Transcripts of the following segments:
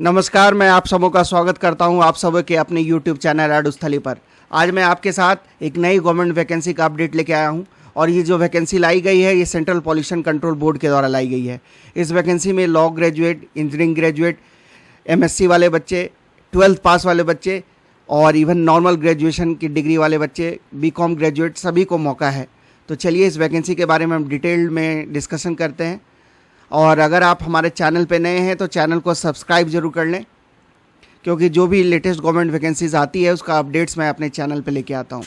नमस्कार, मैं आप सबों का स्वागत करता हूं आप सबों के अपने YouTube चैनल राडुस्थली पर। आज मैं आपके साथ एक नई गवर्नमेंट वैकेंसी का अपडेट लेके आया हूं और ये जो वैकेंसी लाई गई है ये सेंट्रल पॉल्यूशन कंट्रोल बोर्ड के द्वारा लाई गई है। इस वैकेंसी में law graduate, engineering graduate, MSc वाले बच्चे, 12th पास वाले बच्चे और इवन नॉर्मल ग्रेजुएशन की डिग्री वाले बच्चे, BCom ग्रेजुएट सभी को मौका है। तो चलिए इस वैकेंसी के बारे में हम डिटेल में डिस्कशन करते हैं। और अगर आप हमारे चैनल पे नए हैं तो चैनल को सब्सक्राइब जरूर कर लें, क्योंकि जो भी लेटेस्ट गवर्नमेंट वैकेंसीज आती है उसका अपडेट्स मैं अपने चैनल पे लेके आता हूँ।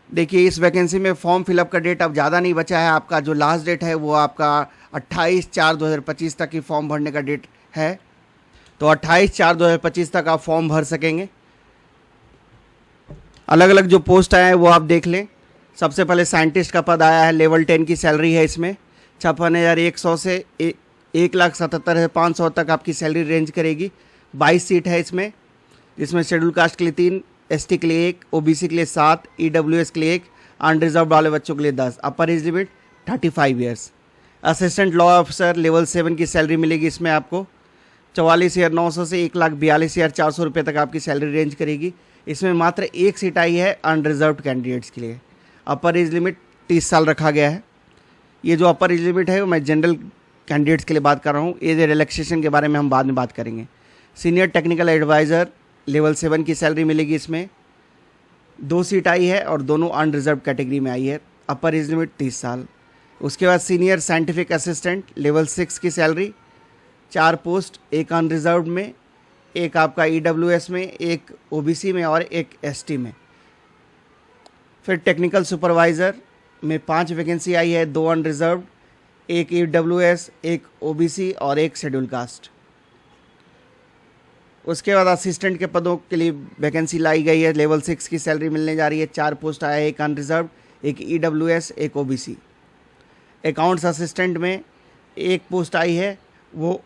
देखिए, इस वैकेंसी में फॉर्म फिलअप का डेट अब ज़्यादा नहीं बचा है। आपका जो लास्ट डेट है वो आपका 28/4/2025 तक ही फॉर्म भरने का डेट है। तो 28/4/2025 तक आप फॉर्म भर सकेंगे। अलग अलग जो पोस्ट आए हैं वो आप देख लें। सबसे पहले साइंटिस्ट का पद आया है, लेवल 10 की सैलरी है। इसमें 56,100 से 1,77,500 तक आपकी सैलरी रेंज करेगी। 22 सीट है इसमें, जिसमें शेड्यूल कास्ट के लिए 3, ST के लिए 1, OBC के लिए 7, EWS के लिए 1, अनरिजर्व वाले बच्चों के लिए 10। अपर age limit 35 years. Assistant law officer level 7 की सैलरी मिलेगी। इसमें आपको 44,900 से 1,42,400 रुपये तक आपकी सैलरी रेंज करेगी। इसमें मात्र एक सीट आई है अनरिजर्व कैंडिडेट्स के लिए। अपर एज लिमिट 30 साल रखा गया है। ये जो अपर एज लिमिट है वो मैं जनरल कैंडिडेट्स के लिए बात कर रहा हूँ। एज रिलैक्सेशन के बारे में हम बाद में बात करेंगे। सीनियर टेक्निकल एडवाइज़र लेवल 7 की सैलरी मिलेगी। इसमें 2 सीट आई है और दोनों अनरिजर्व कैटेगरी में आई है। अपर एज लिमिट 30 साल। उसके बाद सीनियर साइंटिफिक असिस्टेंट लेवल 6 की सैलरी, 4 पोस्ट, एक अनरिजर्व में, एक आपका EWS में, एक OBC में और एक ST में। फिर टेक्निकल सुपरवाइज़र में 5 वैकेंसी आई है, 2 अनरिजर्व, एक EWS, एक OBC और एक शेड्यूल कास्ट। उसके बाद असिस्टेंट के पदों के लिए वैकेंसी लाई गई है। लेवल 6 की सैलरी मिलने जा रही है। 4 पोस्ट आया है, एक अनरिजर्व, एक EWS, एक OBC। अकाउंट्स असिस्टेंट में एक पोस्ट आई है, वो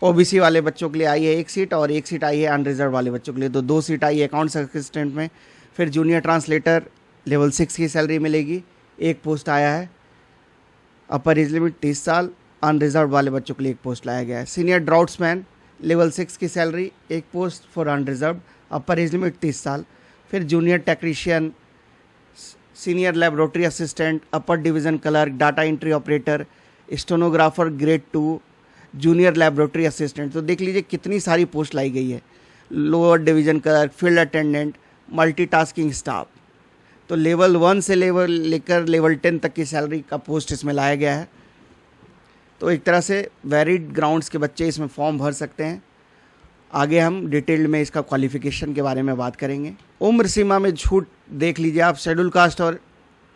OBC वाले बच्चों के लिए आई है 1 सीट, और 1 सीट आई है अनरिजर्व वाले बच्चों के लिए। तो 2 सीट आई है अकाउंट्स असिस्टेंट में। फिर जूनियर ट्रांसलेटर लेवल 6 की सैलरी मिलेगी। 1 पोस्ट आया है। अपर एज लिमिट 30 साल। अनरिजर्व वाले बच्चों के लिए 1 पोस्ट लाया गया है। सीनियर ड्राउट्समैन लेवल 6 की salary, 1 post for unreserved. Upper age limit 30 साल। फिर junior technician, senior laboratory assistant, upper division clerk, data entry operator, stenographer grade 2, junior laboratory assistant. तो देख लीजिए कितनी सारी पोस्ट लाई गई है। Lower division clerk, field attendant, multitasking staff. तो लेवल 1 से लेकर लेवल 10 तक की सैलरी का पोस्ट इसमें लाया गया है। तो एक तरह से वैरिड ग्राउंड्स के बच्चे इसमें फॉर्म भर सकते हैं। आगे हम डिटेल में इसका क्वालिफिकेशन के बारे में बात करेंगे। उम्र सीमा में छूट देख लीजिए आप। शेड्यूल कास्ट और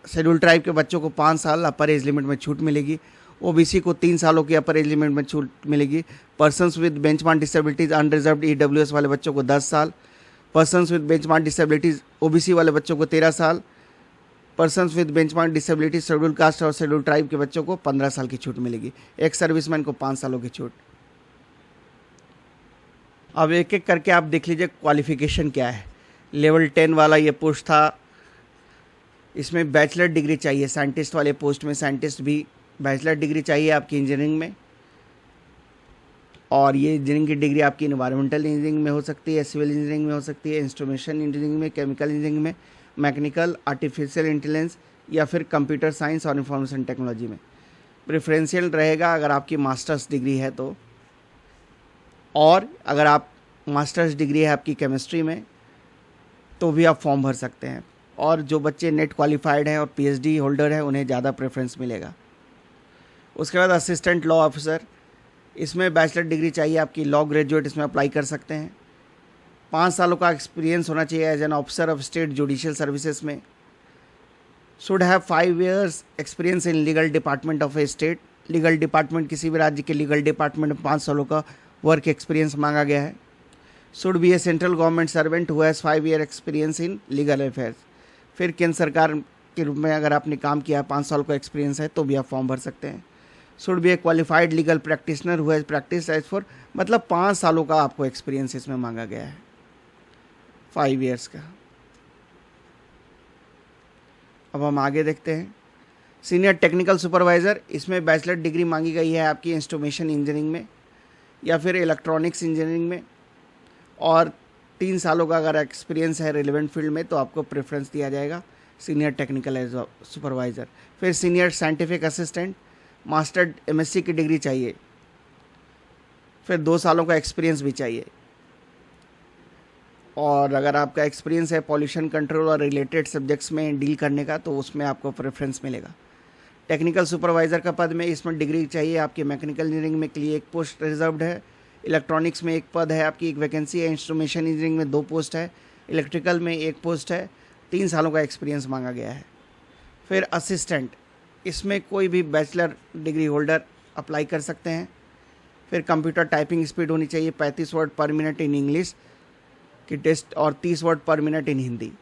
शेड्यूल ट्राइब के बच्चों को 5 साल अपर एज लिमिट में छूट मिलेगी। OBC को 3 सालों की अपर एज लिमिट में छूट मिलेगी। Persons with benchmark disabilities unreserved EWS वाले बच्चों को 10 साल। Persons with benchmark disabilities OBC वाले बच्चों को 13 साल। Persons with benchmark disabilities schedule caste और शेड्यूल ट्राइब के बच्चों को 15 साल की छूट मिलेगी। एक सर्विसमैन को 5 सालों की छूट। अब एक एक करके आप देख लीजिए क्वालिफिकेशन क्या है। लेवल 10 वाला ये पोस्ट था, इसमें बैचलर डिग्री चाहिए। साइंटिस्ट वाले पोस्ट में साइंटिस्ट भी बैचलर डिग्री चाहिए आपकी इंजीनियरिंग में। और ये इंजीनियरिंग की डिग्री आपकी इन्वायरमेंटल इंजीनियरिंग में हो सकती है, सिविल इंजीनियरिंग में हो सकती है, इंस्ट्रूमेंटेशन इंजीनियरिंग में, केमिकल इंजीनियरिंग में, मैकेनिकल, आर्टिफिशियल इंटेलिजेंस या फिर कंप्यूटर साइंस और इंफॉर्मेशन टेक्नोलॉजी में। प्रेफरेंशियल रहेगा अगर आपकी मास्टर्स डिग्री है तो। और अगर आप मास्टर्स डिग्री है आपकी केमिस्ट्री में तो भी आप फॉर्म भर सकते हैं। और जो बच्चे नेट क्वालिफाइड हैं और PhD होल्डर हैं उन्हें ज़्यादा प्रेफरेंस मिलेगा। उसके बाद असिस्टेंट लॉ ऑफिसर, इसमें बैचलर डिग्री चाहिए आपकी। लॉ ग्रेजुएट इसमें अप्लाई कर सकते हैं। 5 सालों का एक्सपीरियंस होना चाहिए as an officer of state judicial services में। Should have 5 years experience in legal department of a state. Legal department, किसी भी राज्य के लीगल डिपार्टमेंट में 5 सालों का वर्क एक्सपीरियंस मांगा गया है। Should be A central government servant who has 5 year experience in legal affairs. फिर केंद्र सरकार के रूप में अगर आपने काम किया, 5 साल का एक्सपीरियंस है तो भी आप फॉर्म भर सकते हैं। Should be a qualified legal practitioner who has practice as for, मतलब 5 सालों का आपको एक्सपीरियंस इसमें मांगा गया है, 5 years का। अब हम आगे देखते हैं। सीनियर टेक्निकल सुपरवाइज़र, इसमें बैचलर डिग्री मांगी गई है आपकी इंस्ट्रूमेंटेशन इंजीनियरिंग में। या फिर इलेक्ट्रॉनिक्स इंजीनियरिंग में, और 3 सालों का अगर एक्सपीरियंस है रिलेवेंट फील्ड में तो आपको प्रेफरेंस दिया जाएगा सीनियर टेक्निकल सुपरवाइज़र। फिर senior scientific assistant, master MSc की डिग्री चाहिए, फिर 2 सालों का एक्सपीरियंस भी चाहिए, और अगर आपका एक्सपीरियंस है पॉल्यूशन कंट्रोल और रिलेटेड सब्जेक्ट्स में डील करने का तो उसमें आपको प्रेफरेंस मिलेगा। टेक्निकल सुपरवाइज़र का पद में इसमें डिग्री चाहिए आपकी। मैकेनिकल इंजीनियरिंग में के लिए 1 पोस्ट रिजर्व्ड है, इलेक्ट्रॉनिक्स में 1 पद है आपकी, 1 वैकेंसी है, इंस्ट्रूमेंटेशन इंजीनियरिंग में 2 पोस्ट है, इलेक्ट्रिकल में 1 पोस्ट है, 3 सालों का एक्सपीरियंस मांगा गया है। फिर असिस्टेंट, इसमें कोई भी बैचलर डिग्री होल्डर अप्लाई कर सकते हैं। फिर कंप्यूटर टाइपिंग स्पीड होनी चाहिए 35 वर्ड पर मिनट इन इंग्लिश की टेस्ट और 30 वर्ड पर मिनट इन हिंदी।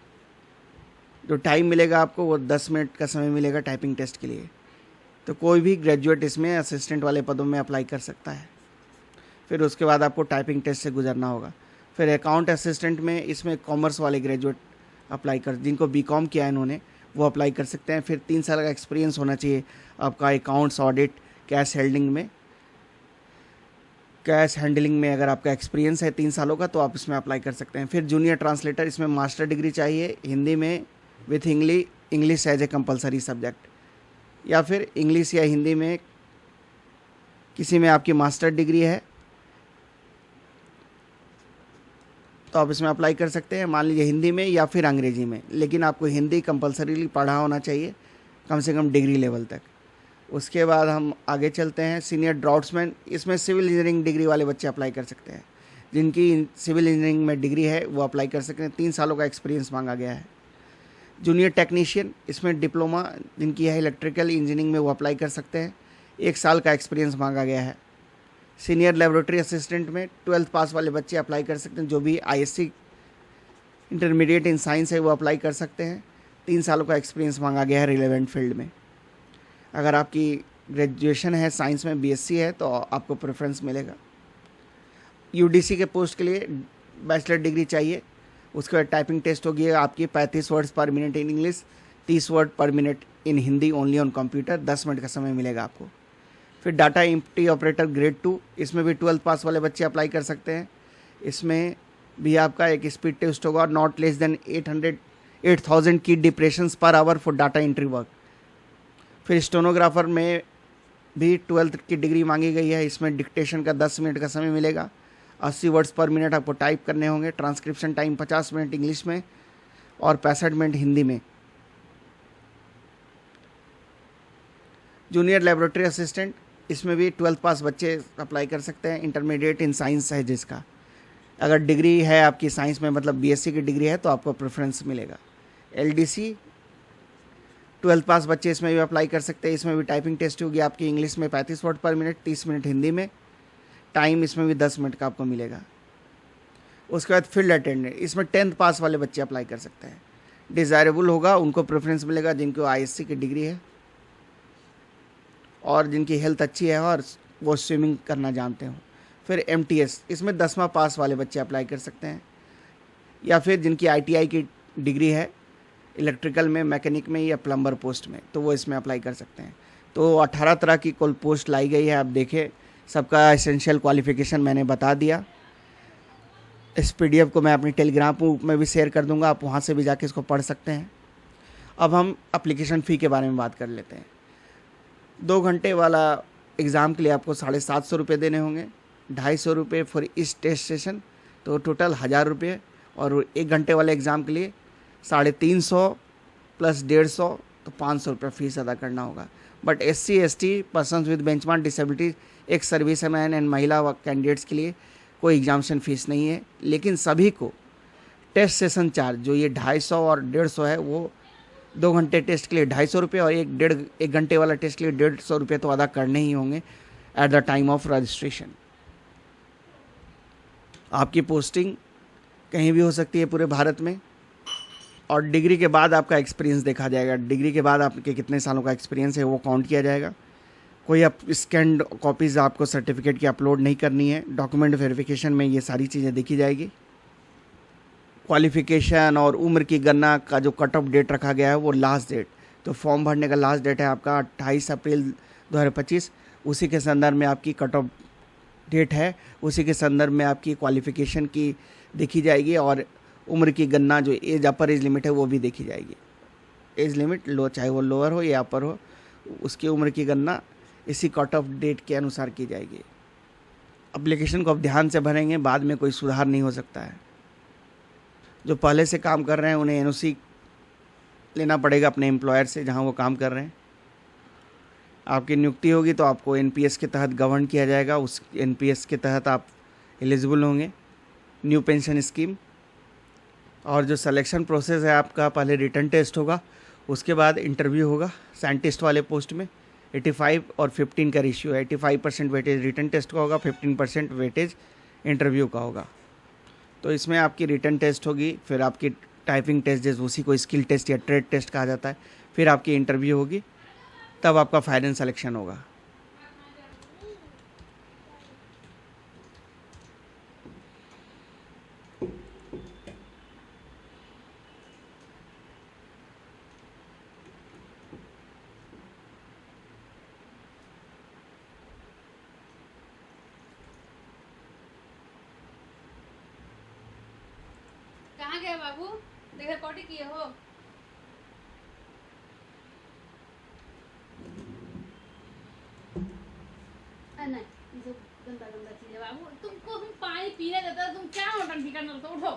जो टाइम मिलेगा आपको वो 10 मिनट का समय मिलेगा टाइपिंग टेस्ट के लिए। तो कोई भी ग्रेजुएट इसमें असिस्टेंट वाले पदों में अप्लाई कर सकता है। फिर उसके बाद आपको टाइपिंग टेस्ट से गुजरना होगा। फिर अकाउंट असिस्टेंट में इसमें कॉमर्स वाले ग्रेजुएट अप्लाई कर, जिनको बीकॉम किया है इन्होंने, वो अप्लाई कर सकते हैं। फिर 3 साल का एक्सपीरियंस होना चाहिए आपका अकाउंट्स, ऑडिट, कैश हैंडलिंग में अगर आपका एक्सपीरियंस है 3 सालों का तो आप इसमें अप्लाई कर सकते हैं। फिर जूनियर ट्रांसलेटर, इसमें मास्टर डिग्री चाहिए हिंदी में with English as a compulsory subject, या फिर इंग्लिश या हिंदी में किसी में आपकी मास्टर डिग्री है तो आप इसमें अप्लाई कर सकते हैं। मान लीजिए हिंदी में या फिर अंग्रेजी में, लेकिन आपको हिंदी कंपलसरीली पढ़ा होना चाहिए कम से कम डिग्री लेवल तक। उसके बाद हम आगे चलते हैं। सीनियर ड्राफ्ट्समैन, इसमें सिविल इंजीनियरिंग डिग्री वाले बच्चे अप्लाई कर सकते हैं। जिनकी सिविल इंजीनियरिंग में डिग्री है वो अप्लाई कर सकते हैं। 3 सालों का एक्सपीरियंस मांगा गया है। जूनियर टेक्नीशियन, इसमें डिप्लोमा जिनकी है इलेक्ट्रिकल इंजीनियरिंग में वो अप्लाई कर सकते हैं। 1 साल का एक्सपीरियंस मांगा गया है। सीनियर लेबोरेटरी असिस्टेंट में 12th पास वाले बच्चे अप्लाई कर सकते हैं। जो भी आईएससी इंटरमीडिएट इन साइंस है वो अप्लाई कर सकते हैं। 3 सालों का एक्सपीरियंस मांगा गया है रिलेवेंट फील्ड में। अगर आपकी ग्रेजुएशन है साइंस में, बीएससी है, तो आपको प्रेफरेंस मिलेगा। यूडीसी के पोस्ट के लिए बैचलर डिग्री चाहिए। उसके बाद टाइपिंग टेस्ट होगी आपकी 35 वर्ड्स पर मिनट इन इंग्लिश, 30 वर्ड पर minute in Hindi only on computer. 10 minute का समय मिलेगा आपको। फिर डाटा एंट्री ऑपरेटर ग्रेड 2, इसमें भी 12th पास वाले बच्चे अप्लाई कर सकते हैं। इसमें भी आपका एक स्पीड टेस्ट होगा और नॉट लेस देन 8,000 की depressions per hour for data entry work. फिर स्टेनोग्राफर में भी 12th की डिग्री मांगी गई है। इसमें डिक्टेशन का 10 मिनट का समय मिलेगा। 80 वर्ड्स पर मिनट आपको टाइप करने होंगे। ट्रांसक्रिप्शन टाइम 50 मिनट इंग्लिश में और 65 मिनट हिंदी में। जूनियर लेबोरेटरी असिस्टेंट, इसमें भी 12th पास बच्चे अप्लाई कर सकते हैं। इंटरमीडिएट इन साइंस है जिसका, अगर डिग्री है आपकी साइंस में, मतलब बीएससी की डिग्री है, तो आपको प्रेफरेंस मिलेगा। एलडीसी 12th पास बच्चे इसमें भी अप्लाई कर सकते हैं। इसमें भी टाइपिंग टेस्ट होगी आपकी इंग्लिश में 35 वर्ड पर मिनट, 30 मिनट हिंदी में। टाइम इसमें भी 10 मिनट का आपको मिलेगा। उसके बाद फील्ड अटेंडेंट, इसमें 10th पास वाले बच्चे अप्लाई कर सकते हैं। डिज़ायरेबल होगा, उनको प्रेफरेंस मिलेगा जिनको आईएससी की डिग्री है और जिनकी हेल्थ अच्छी है और वो स्विमिंग करना जानते हो। फिर एमटीएस, इसमें 10वां पास वाले बच्चे अप्लाई कर सकते हैं, या फिर जिनकी आईटीआई की डिग्री है इलेक्ट्रिकल में, मैकेनिक में या प्लम्बर पोस्ट में, तो वो इसमें अप्लाई कर सकते हैं। तो 18 तरह की कुल पोस्ट लाई गई है। आप देखें, सबका एसेंशियल क्वालिफिकेशन मैंने बता दिया। इस पीडीएफ को मैं अपनी टेलीग्राम ग्रुप में भी शेयर कर दूंगा, आप वहाँ से भी जाके इसको पढ़ सकते हैं। अब हम एप्लीकेशन फ़ी के बारे में बात कर लेते हैं। 2 घंटे वाला एग्ज़ाम के लिए आपको 750 रुपये देने होंगे। 250 रुपये फॉर इस टेस्ट सेशन, तो टोटल 1000 रुपये। और 1 घंटे वाले एग्ज़ाम के लिए 350 प्लस 150, तो 500 रुपये फ़ीस अदा करना होगा। But SC ST persons with benchmark disability, एक सर्विसमैन एंड महिला कैंडिडेट्स के लिए कोई एग्जामिनेशन फ़ीस नहीं है। लेकिन सभी को टेस्ट सेशन चार्ज, जो ये 250 और 150 है, वो 2 घंटे टेस्ट के लिए 250 रुपये और एक घंटे वाला टेस्ट के लिए 150 रुपये तो अदा करने ही होंगे at the time of registration. आपकी पोस्टिंग कहीं भी हो सकती है पूरे भारत में। और डिग्री के बाद आपका एक्सपीरियंस देखा जाएगा। डिग्री के बाद आपके कितने सालों का एक्सपीरियंस है वो काउंट किया जाएगा। कोई आप स्कैंड कॉपीज़ आपको सर्टिफिकेट की अपलोड नहीं करनी है। डॉक्यूमेंट वेरिफिकेशन में ये सारी चीज़ें देखी जाएगी। क्वालिफ़िकेशन और उम्र की गणना का जो कट ऑफ डेट रखा गया है वो लास्ट डेट, तो फॉर्म भरने का लास्ट डेट है आपका 28 अप्रैल 2025। उसी के संदर्भ में आपकी कट ऑफ डेट है उसी के संदर्भ में आपकी क्वालिफ़िकेशन की देखी जाएगी और उम्र की गणना जो एज अपर एज लिमिट है वो भी देखी जाएगी। एज लिमिट लो चाहे वो लोअर हो या अपर हो, उसकी उम्र की गणना इसी कट ऑफ डेट के अनुसार की जाएगी। एप्लीकेशन को आप ध्यान से भरेंगे, बाद में कोई सुधार नहीं हो सकता है। जो पहले से काम कर रहे हैं उन्हें एनओसी लेना पड़ेगा अपने एम्प्लॉयर से जहां वो काम कर रहे हैं। आपकी नियुक्ति होगी तो आपको एनपीएस के तहत गवर्न किया जाएगा, उस एनपीएस के तहत आप एलिजिबल होंगे, न्यू पेंशन स्कीम। और जो सिलेक्शन प्रोसेस है आपका, पहले रिटन टेस्ट होगा, उसके बाद इंटरव्यू होगा। साइंटिस्ट वाले पोस्ट में 85 और 15 का रेशियो है। 85% वेटेज रिटन टेस्ट का होगा, 15% वेटेज इंटरव्यू का होगा। तो इसमें आपकी रिटन टेस्ट होगी, फिर आपकी टाइपिंग टेस्ट जैसे उसी को स्किल टेस्ट या ट्रेड टेस्ट कहा जाता है, फिर आपकी इंटरव्यू होगी, तब आपका फाइनल सिलेक्शन होगा। कहाँ गए बाबू? देखा पोटी किए हो? नहीं, ये सब गंदा गंदा चीज है बाबू। तुमको हम पानी पीने देता है, तुम क्या नौटंकी करने लगते हो? उठो,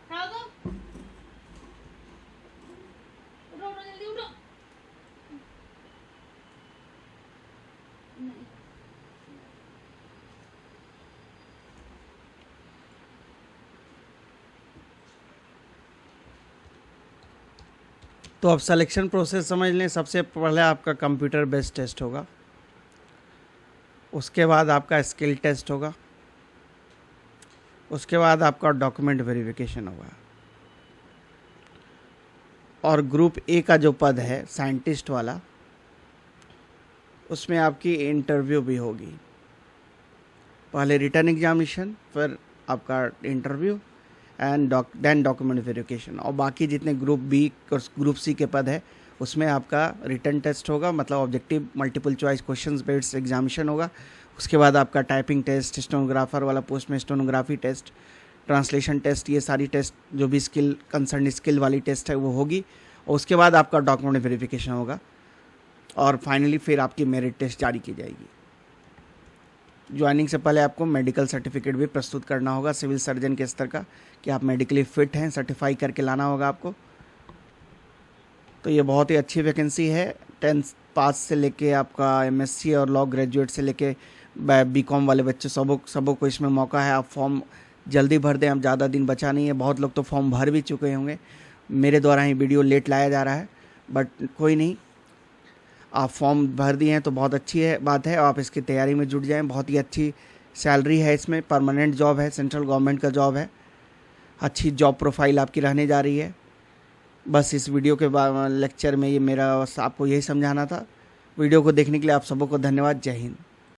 खड़ा हो तो। उठो उठो जल्दी उठो। नहीं। तो अब सिलेक्शन प्रोसेस समझ लें। सबसे पहले आपका कंप्यूटर बेस्ड टेस्ट होगा, उसके बाद आपका स्किल टेस्ट होगा, उसके बाद आपका डॉक्यूमेंट वेरिफिकेशन होगा, और ग्रुप ए का जो पद है साइंटिस्ट वाला, उसमें आपकी इंटरव्यू भी होगी। पहले रिटन एग्जामिनेशन, फिर आपका interview and then document verification. और बाकी जितने ग्रुप बी और ग्रुप सी के पद है उसमें आपका रिटन टेस्ट होगा, मतलब objective multiple choice questions based examination होगा। उसके बाद आपका टाइपिंग टेस्ट, स्टेनोग्राफर वाला पोस्ट में स्टेनोग्राफी टेस्ट, ट्रांसलेशन टेस्ट, ये सारी टेस्ट जो भी स्किल कंसर्न स्किल वाली टेस्ट है वो होगी। और उसके बाद आपका डॉक्यूमेंट वेरिफिकेशन होगा और फाइनली फिर आपकी मेरिट टेस्ट जारी की जाएगी। ज्वाइनिंग से पहले आपको मेडिकल सर्टिफिकेट भी प्रस्तुत करना होगा, सिविल सर्जन के स्तर का, कि आप मेडिकली फिट हैं, सर्टिफाई करके लाना होगा आपको। तो ये बहुत ही अच्छी वैकेंसी है। 10th पास से लेके आपका एमएससी और लॉ ग्रेजुएट से लेके बीकॉम वाले बच्चे सबों को इसमें मौका है। आप फॉर्म जल्दी भर दें, अब ज़्यादा दिन बचा नहीं है। बहुत लोग तो फॉर्म भर भी चुके होंगे, मेरे द्वारा ही वीडियो लेट लाया जा रहा है, बट कोई नहीं, आप फॉर्म भर दिए हैं तो बहुत अच्छी है बात है। आप इसकी तैयारी में जुट जाएं। बहुत ही अच्छी सैलरी है इसमें, परमानेंट जॉब है, सेंट्रल गवर्नमेंट का जॉब है, अच्छी जॉब प्रोफाइल आपकी रहने जा रही है। बस इस वीडियो के लेक्चर में ये मेरा आपको यही समझाना था। वीडियो को देखने के लिए आप सबों को धन्यवाद। जय हिंद।